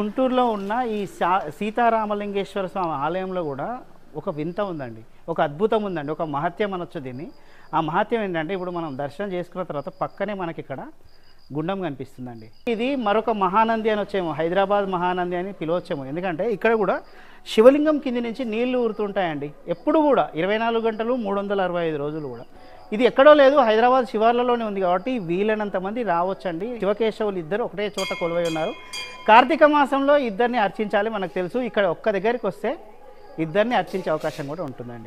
గుంటూరులో ఉన్న ఈ సీతారామలింగేశ్వర స్వామి ఆలయంలో కూడా ఒక వింత ఉందండి, ఒక అద్భుతం ఉందండి, ఒక మహత్యం అనొచ్చు దీన్ని. ఆ మహత్యం ఏంటంటే ఇప్పుడు మనం దర్శనం చేసుకున్న తర్వాత పక్కనే మనకి ఇక్కడ గుండం కనిపిస్తుందండి. ఇది మరొక మహానంది అని వచ్చేమో, హైదరాబాద్ మహానంది అని పిలవచ్చేమో. ఎందుకంటే ఇక్కడ కూడా శివలింగం కింది నుంచి నీళ్లు ఊరుతుంటాయండి ఎప్పుడు కూడా, 24 గంటలు 365 రోజులు కూడా. ఇది ఎక్కడో లేదు, హైదరాబాద్ శివార్లలోనే ఉంది కాబట్టి వీలైనంత మంది రావచ్చండి. శివకేశవులు ఇద్దరు ఒకటే చోట కొలువై ఉన్నారు. కార్తీక మాసంలో ఇద్దరిని అర్చించాలి మనకు తెలుసు. ఇక్కడ ఒక్క దగ్గరికి వస్తే ఇద్దరిని అర్చించే అవకాశం కూడా ఉంటుందండి.